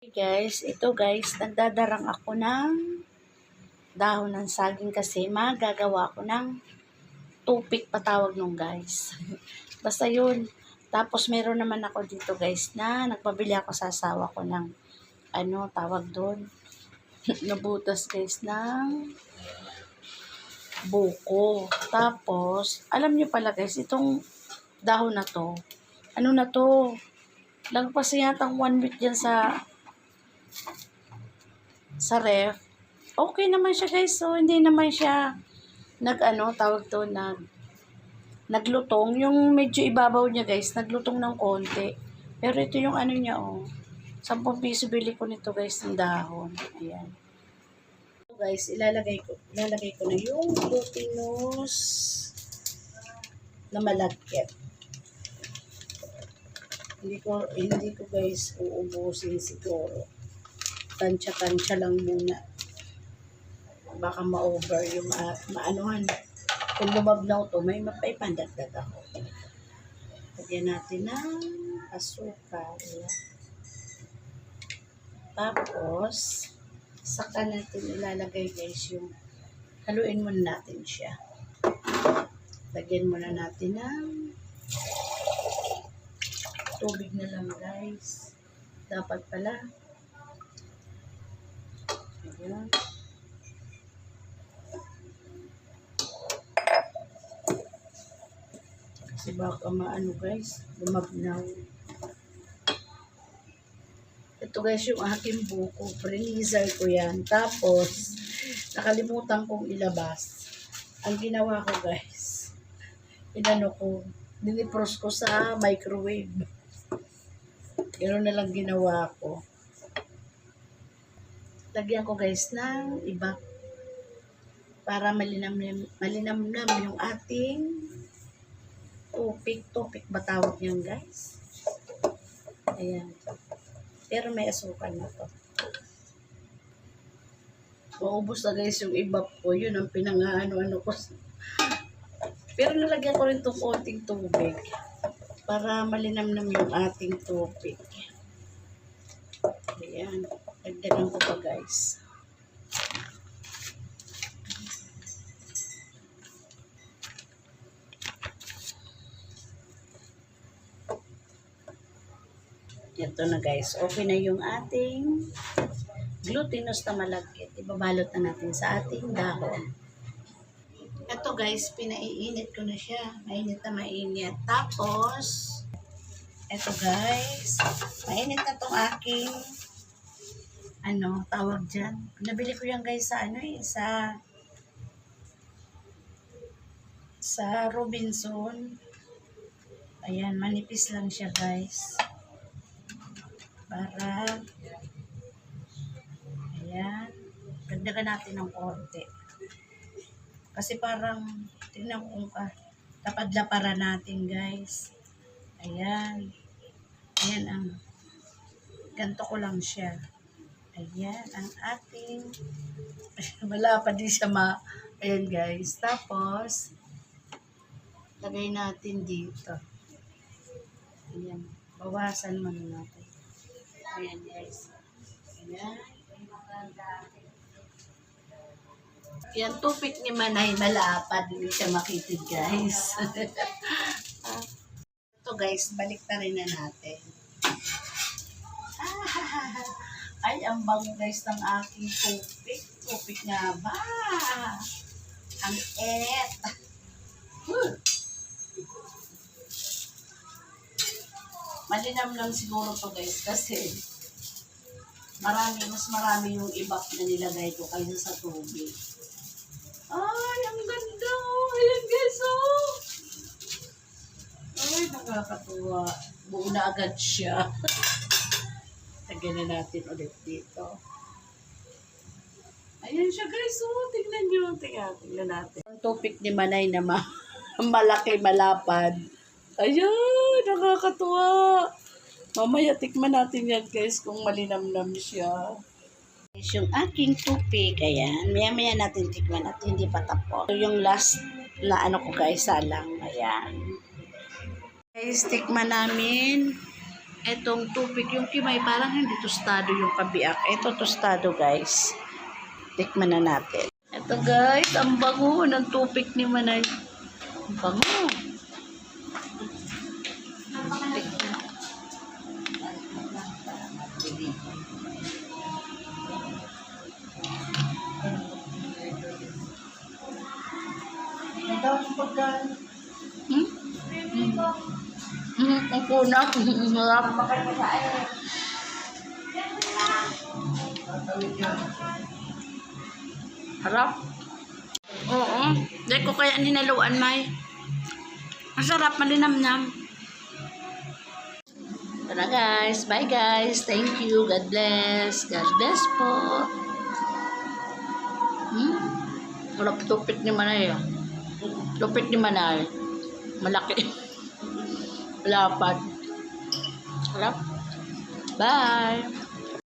Hey guys, ito guys, nagdadarang ako ng dahon ng saging kasi magagawa ko ng tupik patawag nung guys. Basta yun. Tapos meron naman ako dito guys na nagpabili ako sa asawa ko ng tawag doon. Nabutas guys ng buko. Tapos, alam nyo pala guys, itong dahon na to, lagpas yatang 1 week dyan sa ref. Okay naman siya guys, so hindi naman siya naglutong. Yung medyo ibabaw niya guys, naglutong ng konti. Pero ito yung niya 10 piso bili ko nito guys ng dahon. Ayan. So guys, ilalagay ko na yung glutinous na malagkit. Hindi ko guys uubusin siguro. Tansya-tansya lang muna. Baka ma-over yung maanuhan. Kung lumabnaw to, may pandagdag ako. Lagyan natin ng asukal. Tapos, saka natin ilalagay guys yung haluin muna natin siya. Lagyan muna natin ng tubig na lang guys. Dapat pala. Ayan. Kasi baka guys, lumabnaw. Ito guys yung aking buko. Freezer ko yan. Tapos, nakalimutan kong ilabas. Ang ginawa ko guys, dinipros ko sa microwave. Ganoon na lang ginawa ko. Lagyan ko guys ng iba para malinamnam yung ating tupik ba tawag yan guys. Ayan. Pero may asukal na to. Maubos na guys yung iba ko. Yun ang ko. Pero nalagyan ko rin itong konting tubig para malinamnam yung ating tupik. Ayan. Dagdagan ko pa guys. Ito na guys. Okay na yung ating glutinous na malagkit. Ibabalot na natin sa ating dahon. Ito guys, pinaiinit ko na siya. Mainit na mainit. Tapos, ito guys, mainit na tong aking tawag dyan. Nabili ko yan guys sa Robinson. Ayan, manipis lang siya guys. Para, ayan, dagdagan natin ng konti. Kasi parang, tingnan ko kung tapad-lapara natin guys. Ayan. Ayan ganito ko lang siya. Ayan, ang ating, malapad din siya ayan guys. Tapos, lagay natin dito. Ayan, bawasan muna natin. Ayan guys. Ayan. Yan, tupik ni Manay malapad. Hindi siya makitid guys. Ito guys, balik na rin na natin. Ay, ang bango guys ng aking tupik. Tupik nga ba? Ang Malinam lang siguro to guys kasi mas marami yung ibak na nilagay ko kaysa sa tubig. Ay, ang ganda. Ayan guys, Ay, nakakatuwa. Buo na agad siya. Lagyan na natin ulit dito. Ayan siya guys, tingnan nyo. Tingnan natin. Ang tupik ni Manay na malaki, malapad. Ayan, nakakatuwa. Mamaya tikman natin yan guys kung malinamnam siya. Yung aking tupik, ayan. Maya natin tikman at hindi pa tapos. So, yung last na ko guys, salang. Ayan. Guys, tikman namin Etong tupik, yung kimay, parang hindi tostado yung kabiak. Ito tostado, guys. Tikman na natin. Ito, guys, ang bango ng tupik ni Manay. Ang bango. Tikman. Hmm? Ang kuna. Marap. Harap. Oo. Dahil ko kaya ninaluan, May. Ang sarap, malinamnam. Tara, guys. Bye, guys. Thank you. God bless. God bless po. Wala pa tupik ni Manay. Tupik ni Manay. Malaki. Lapad. Harap. Bye.